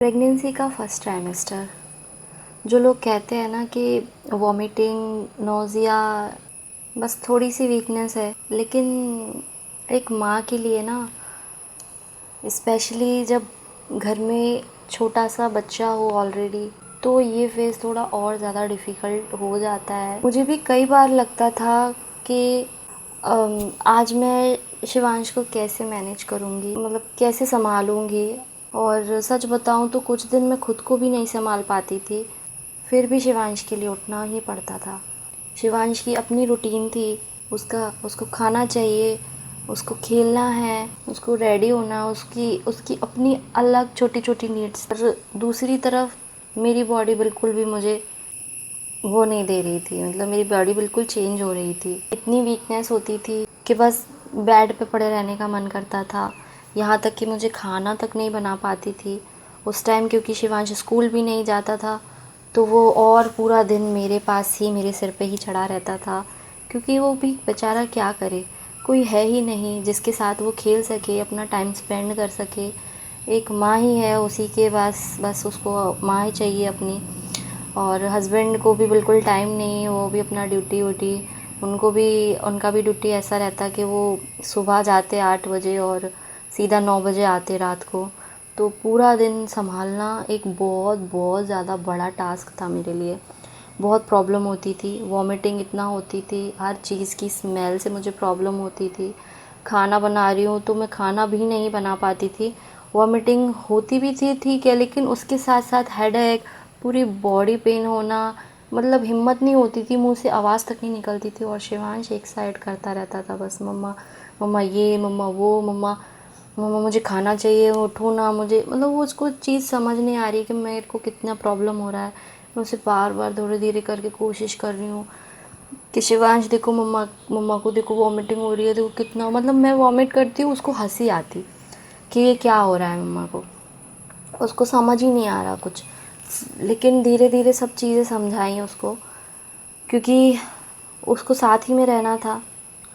Pregnancy का first trimester. जो लोग कहते हैं ना कि वॉमिटिंग, नोज़िया, बस थोड़ी सी वीकनेस है, लेकिन एक माँ के लिए ना, स्पेशली जब घर में छोटा सा बच्चा हो ऑलरेडी, तो ये फेज़ थोड़ा और ज़्यादा डिफ़िकल्ट हो जाता है। मुझे भी कई बार लगता था कि आज मैं शिवांश को कैसे मैनेज करूँगी, मतलब कैसे सँभालूँगी। और सच बताऊँ तो कुछ दिन मैं खुद को भी नहीं सँभाल पाती थी, फिर भी शिवांश के लिए उठना ही पड़ता था। शिवांश की अपनी रूटीन थी, उसको खाना चाहिए, उसको खेलना है, उसको रेडी होना, उसकी उसकी अपनी अलग छोटी छोटी नीड्स। और दूसरी तरफ मेरी बॉडी बिल्कुल भी मुझे वो नहीं दे रही थी, मतलब मेरी बॉडी बिल्कुल चेंज हो रही थी। इतनी वीकनेस होती थी कि बस बेड पे पड़े रहने का मन करता था। यहाँ तक कि मुझे खाना तक नहीं बना पाती थी उस टाइम, क्योंकि शिवांश स्कूल भी नहीं जाता था, तो वो और पूरा दिन मेरे पास ही, मेरे सिर पे ही चढ़ा रहता था। क्योंकि वो भी बेचारा क्या करे, कोई है ही नहीं जिसके साथ वो खेल सके, अपना टाइम स्पेंड कर सके। एक माँ ही है, उसी के बस उसको माँ ही चाहिए अपनी। और हस्बैंड को भी बिल्कुल टाइम नहीं है, वो भी अपना ड्यूटी व्यूटी, उनका भी ड्यूटी ऐसा रहता कि वो सुबह जाते 8 बजे और सीधा 9 बजे आते रात को। तो पूरा दिन संभालना एक बहुत बहुत ज़्यादा बड़ा टास्क था मेरे लिए। बहुत प्रॉब्लम होती थी, वॉमिटिंग इतना होती थी, हर चीज़ की स्मेल से मुझे प्रॉब्लम होती थी। खाना बना रही हूँ तो मैं खाना भी नहीं बना पाती थी। वॉमिटिंग होती भी थी, ठीक है, लेकिन उसके साथ साथ हेडेक, पूरी बॉडी पेन होना, मतलब हिम्मत नहीं होती थी, मुंह से आवाज़ तक नहीं निकलती थी। और शिवांश एक साइड करता रहता था बस, मम्मा मम्मा ये, मम्मा वो, मम्मा मम्मा मुझे खाना चाहिए, उठो ना मुझे, मतलब वो उसको चीज़ समझ नहीं आ रही कि मेरे को कितना प्रॉब्लम हो रहा है। मैं उसे बार बार धीरे धीरे करके कोशिश कर रही हूँ कि शिवांश देखो, मम्मा मम्मा को देखो वॉमिटिंग हो रही है, देखो कितना, मतलब मैं वॉमिट करती हूँ, उसको हंसी आती कि ये क्या हो रहा है मम्मा को, उसको समझ ही नहीं आ रहा कुछ। लेकिन धीरे धीरे सब चीज़ें समझाई उसको, क्योंकि उसको साथ ही में रहना था।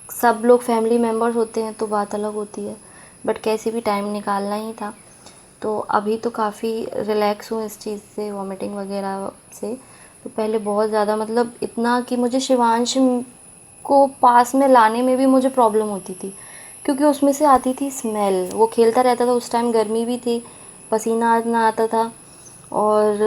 सब लोग फैमिली मेम्बर्स होते हैं तो बात अलग होती है, बट कैसे भी टाइम निकालना ही था। तो अभी तो काफ़ी रिलैक्स हूँ इस चीज़ से, वॉमिटिंग वगैरह से। तो पहले बहुत ज़्यादा, मतलब इतना कि मुझे शिवांश को पास में लाने में भी मुझे प्रॉब्लम होती थी, क्योंकि उसमें से आती थी स्मेल। वो खेलता रहता था, उस टाइम गर्मी भी थी, पसीना इतना आता था, और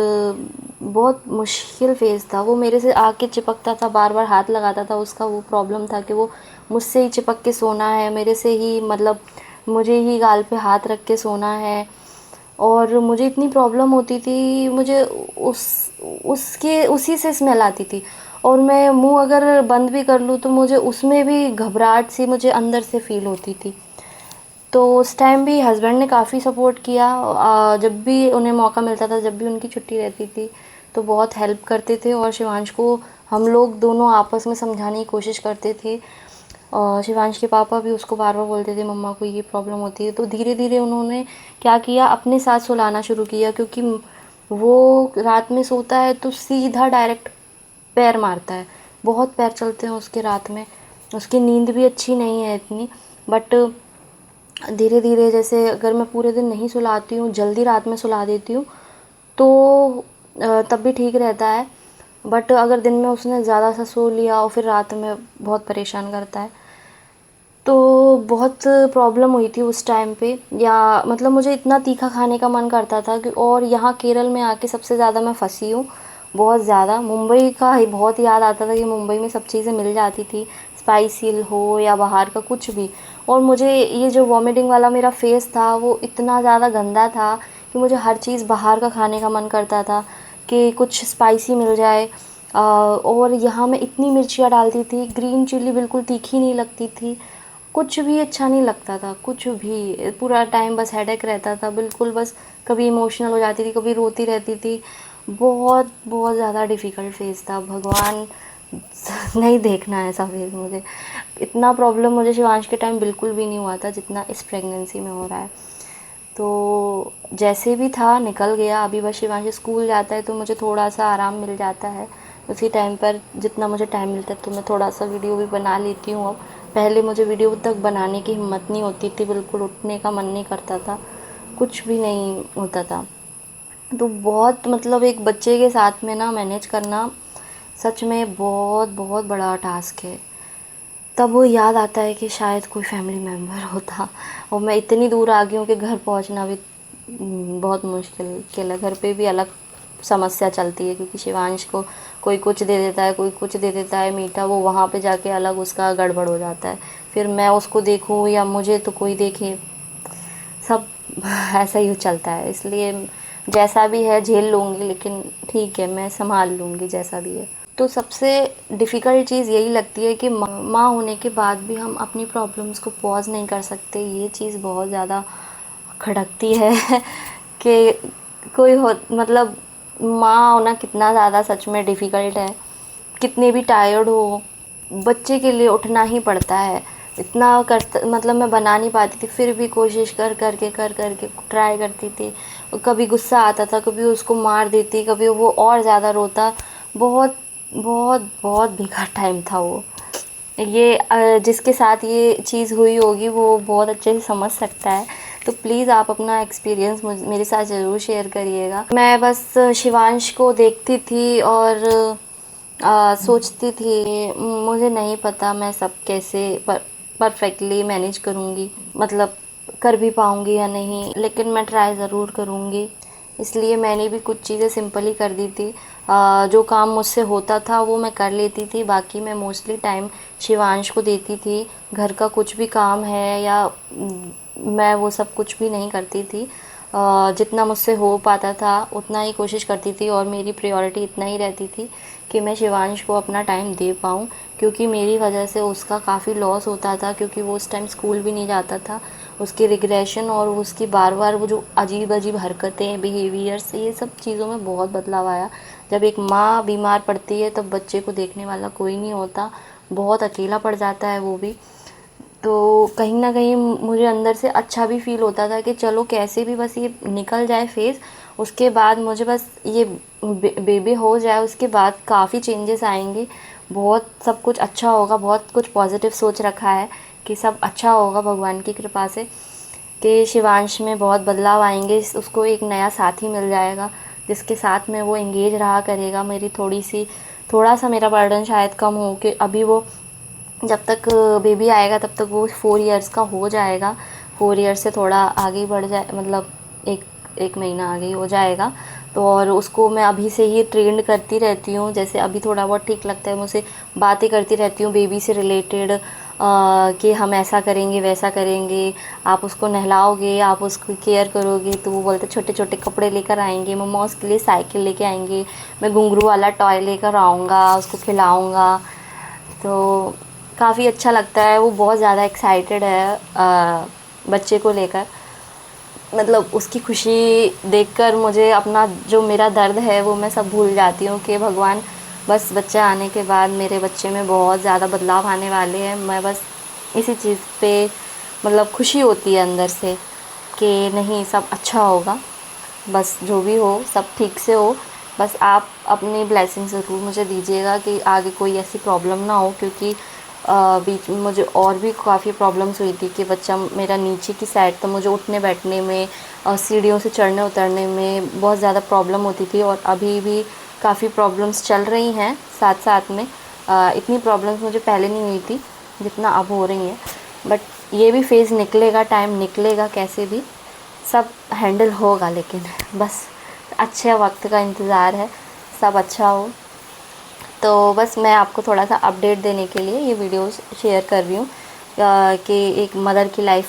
बहुत मुश्किल फ़ेज़ था। वो मेरे से आके चिपकता था, बार बार हाथ लगाता था। उसका वो प्रॉब्लम था कि वो मुझसे ही चिपक के सोना है, मेरे से ही, मतलब मुझे ही गाल पे हाथ रख के सोना है। और मुझे इतनी प्रॉब्लम होती थी, मुझे उसके उसी से स्मेल आती थी। और मैं मुंह अगर बंद भी कर लूँ तो मुझे उसमें भी घबराहट सी मुझे अंदर से फ़ील होती थी। तो उस टाइम भी हस्बैंड ने काफ़ी सपोर्ट किया। जब भी उन्हें मौका मिलता था, जब भी उनकी छुट्टी रहती थी, तो बहुत हेल्प करते थे। और शिवांश को हम लोग दोनों आपस में समझाने की कोशिश करते थे। और शिवांश के पापा भी उसको बार बार बोलते थे मम्मा को ये प्रॉब्लम होती है। तो धीरे धीरे उन्होंने क्या किया, अपने साथ सुलाना शुरू किया, क्योंकि वो रात में सोता है तो सीधा डायरेक्ट पैर मारता है। बहुत पैर चलते हैं उसके रात में। उसकी नींद भी अच्छी नहीं है इतनी, बट धीरे धीरे, जैसे अगर मैं पूरे दिन नहीं सुलाती हूँ, जल्दी रात में सुला देती हूँ, तो तब भी ठीक रहता है। बट अगर दिन में उसने ज़्यादा सा सो लिया और फिर रात में बहुत परेशान करता है। तो बहुत प्रॉब्लम हुई थी उस टाइम पे, या मतलब मुझे इतना तीखा खाने का मन करता था कि, और यहाँ केरल में आके सबसे ज़्यादा मैं फंसी हूँ, बहुत ज़्यादा। मुंबई का ही बहुत याद आता था कि मुंबई में सब चीज़ें मिल जाती थी, स्पाइसी हो या बाहर का कुछ भी। और मुझे ये जो वॉमिटिंग वाला मेरा फेस था, वो इतना ज़्यादा गंदा था कि मुझे हर चीज़ बाहर का खाने का मन करता था कि कुछ स्पाइसी मिल जाए। और यहाँ मैं इतनी मिर्चियाँ डालती थी, ग्रीन चिली बिल्कुल तीखी नहीं लगती थी, कुछ भी अच्छा नहीं लगता था, कुछ भी। पूरा टाइम बस हेडेक रहता था, बिल्कुल बस कभी इमोशनल हो जाती थी, कभी रोती रहती थी। बहुत बहुत ज़्यादा डिफ़िकल्ट फ़ेज़ था, भगवान नहीं देखना ऐसा फेज़ मुझे। इतना प्रॉब्लम मुझे शिवांश के टाइम बिल्कुल भी नहीं हुआ था जितना इस प्रेगनेंसी में हो रहा है। तो जैसे भी था निकल गया। अभी बस शिवांश स्कूल जाता है तो मुझे थोड़ा सा आराम मिल जाता है। उसी टाइम पर जितना मुझे टाइम मिलता है तो मैं थोड़ा सा वीडियो भी बना लेती हूँ अब। पहले मुझे वीडियो तक बनाने की हिम्मत नहीं होती थी, बिल्कुल उठने का मन नहीं करता था, कुछ भी नहीं होता था। तो बहुत मतलब एक बच्चे के साथ में ना मैनेज करना सच में बहुत बहुत बड़ा टास्क है। तब वो याद आता है कि शायद कोई फैमिली मेम्बर होता, और मैं इतनी दूर आ गई हूँ कि घर पहुँचना भी बहुत मुश्किल है। घर पे भी अलग समस्या चलती है, क्योंकि शिवांश को कोई कुछ दे देता है, कोई कुछ दे देता है मीठा, वो वहाँ पे जाके अलग उसका गड़बड़ हो जाता है। फिर मैं उसको देखूँ या मुझे तो कोई देखे, सब ऐसा ही चलता है। इसलिए जैसा भी है झेल लूँगी, लेकिन ठीक है, मैं संभाल लूँगी जैसा भी है। तो सबसे डिफ़िकल्ट चीज़ यही लगती है कि माँ होने के बाद भी हम अपनी प्रॉब्लम्स को पॉज़ नहीं कर सकते। ये चीज़ बहुत ज़्यादा खटकती है कि कोई हो मतलब माँ होना कितना ज़्यादा सच में डिफ़िकल्ट है। कितने भी टायर्ड हो, बच्चे के लिए उठना ही पड़ता है। इतना कर मतलब मैं बना नहीं पाती थी, फिर भी कोशिश कर कर के ट्राई करती थी। कभी गुस्सा आता था, कभी उसको मार देती, कभी वो और ज़्यादा रोता। बहुत बहुत बहुत बेकार टाइम था वो। ये जिसके साथ ये चीज़ हुई होगी वो बहुत अच्छे से समझ सकता है। तो प्लीज़ आप अपना एक्सपीरियंस मेरे साथ ज़रूर शेयर करिएगा। मैं बस शिवांश को देखती थी और सोचती थी, मुझे नहीं पता मैं सब कैसे परफेक्टली मैनेज करूँगी, मतलब कर भी पाऊँगी या नहीं, लेकिन मैं ट्राई ज़रूर करूँगी। इसलिए मैंने भी कुछ चीज़ें सिंपल ही कर दी थी। जो काम मुझसे होता था वो मैं कर लेती थी, बाकी मैं मोस्टली टाइम शिवांश को देती थी। घर का कुछ भी काम है या मैं वो सब कुछ भी नहीं करती थी। जितना मुझसे हो पाता था उतना ही कोशिश करती थी, और मेरी प्रायोरिटी इतना ही रहती थी कि मैं शिवांश को अपना टाइम दे पाऊँ, क्योंकि मेरी वजह से उसका काफ़ी लॉस होता था, क्योंकि वो उस टाइम स्कूल भी नहीं जाता था। उसकी रिग्रेशन और उसकी बार बार वो जो अजीब अजीब हरकतें, बिहेवियर्स, ये सब चीज़ों में बहुत बदलाव आया। जब एक माँ बीमार पड़ती है तब बच्चे को देखने वाला कोई नहीं होता, बहुत अकेला पड़ जाता है वो भी। तो कहीं न कहीं मुझे अंदर से अच्छा भी फ़ील होता था कि चलो कैसे भी बस ये निकल जाए फ़ेज़, उसके बाद मुझे बस ये बेबी हो जाए, उसके बाद काफ़ी चेंजेस आएँगे, बहुत सब कुछ अच्छा होगा, बहुत कुछ पॉज़िटिव सोच रखा है कि सब अच्छा होगा भगवान की कृपा से, कि शिवांश में बहुत बदलाव आएँगे, उसको एक नया साथी मिल जाएगा, जिसके साथ में वो एंगेज रहा करेगा। थोड़ा-सा मेरा बर्डन शायद कम हो, कि अभी वो जब तक बेबी आएगा तब तक वो 4 इयर्स का हो जाएगा। 4 इयर्स से थोड़ा आगे बढ़ जाए, मतलब एक एक महीना आगे हो जाएगा। तो और उसको मैं अभी से ही ट्रेंड करती रहती हूँ। जैसे अभी थोड़ा बहुत ठीक लगता है, मुझसे बातें करती रहती हूँ बेबी से रिलेटेड, कि हम ऐसा करेंगे वैसा करेंगे, आप उसको नहलाओगे, आप उसको केयर करोगे। तो वो बोलते छोटे छोटे कपड़े लेकर आएंगे, मम्मा उसके लिए साइकिल लेके आएंगे, मैं घुंघरू वाला टॉय लेकर आऊँगा, उसको खिलाऊँगा। तो काफ़ी अच्छा लगता है। वो बहुत ज़्यादा एक्साइटेड है बच्चे को लेकर। मतलब उसकी खुशी देखकर मुझे अपना जो मेरा दर्द है वो मैं सब भूल जाती हूँ, कि भगवान बस बच्चा आने के बाद मेरे बच्चे में बहुत ज़्यादा बदलाव आने वाले हैं। मैं बस इसी चीज़ पे मतलब खुशी होती है अंदर से कि नहीं, सब अच्छा होगा, बस जो भी हो सब ठीक से हो। बस आप अपनी ब्लेसिंग ज़रूर मुझे दीजिएगा कि आगे कोई ऐसी प्रॉब्लम ना हो, क्योंकि बीच में मुझे और भी काफ़ी प्रॉब्लम्स हुई थी कि बच्चा मेरा नीचे की साइड, तो मुझे उठने बैठने में, सीढ़ियों से चढ़ने उतरने में बहुत ज़्यादा प्रॉब्लम होती थी, और अभी भी काफ़ी प्रॉब्लम्स चल रही हैं साथ साथ में। इतनी प्रॉब्लम्स मुझे पहले नहीं हुई थी जितना अब हो रही हैं, बट ये भी फेज़ निकलेगा, टाइम निकलेगा, कैसे भी सब हैंडल होगा। लेकिन बस अच्छे वक्त का इंतज़ार है, सब अच्छा हो। तो बस मैं आपको थोड़ा सा अपडेट देने के लिए ये वीडियोस शेयर कर रही हूँ, कि एक मदर की लाइफ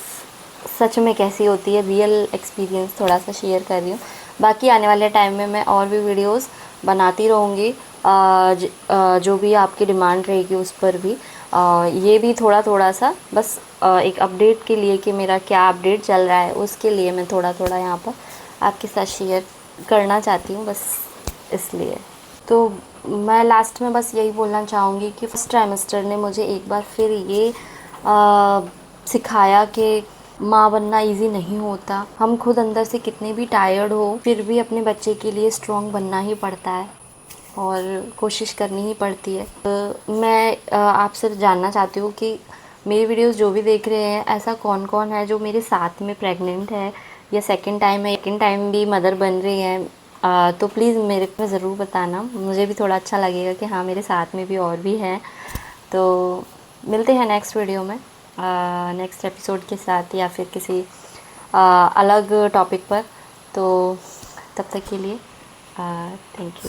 सच में कैसी होती है, रियल एक्सपीरियंस थोड़ा सा शेयर कर रही हूँ। बाकी आने वाले टाइम में मैं और भी वीडियोस बनाती रहूँगी, जो भी आपकी डिमांड रहेगी उस पर भी। ये भी थोड़ा थोड़ा सा बस एक अपडेट के लिए, कि मेरा क्या अपडेट चल रहा है उसके लिए मैं थोड़ा थोड़ा यहाँ पर आपके साथ शेयर करना चाहती हूँ, बस इसलिए। तो मैं लास्ट में बस यही बोलना चाहूँगी कि फर्स्ट ट्राइमेस्टर ने मुझे एक बार फिर ये सिखाया कि माँ बनना इजी नहीं होता। हम खुद अंदर से कितने भी टायर्ड हो, फिर भी अपने बच्चे के लिए स्ट्रॉन्ग बनना ही पड़ता है और कोशिश करनी ही पड़ती है। मैं आपसे जानना चाहती हूँ कि मेरी वीडियोस जो भी देख रहे हैं, ऐसा कौन कौन है जो मेरे साथ में प्रेग्नेंट है या सेकंड टाइम भी मदर बन रही है, तो प्लीज़ मेरे को ज़रूर बताना, मुझे भी थोड़ा अच्छा लगेगा कि हाँ मेरे साथ में भी और भी हैं। तो मिलते हैं नेक्स्ट वीडियो में, नेक्स्ट एपिसोड के साथ या फिर किसी अलग टॉपिक पर। तो तब तक के लिए थैंक यू।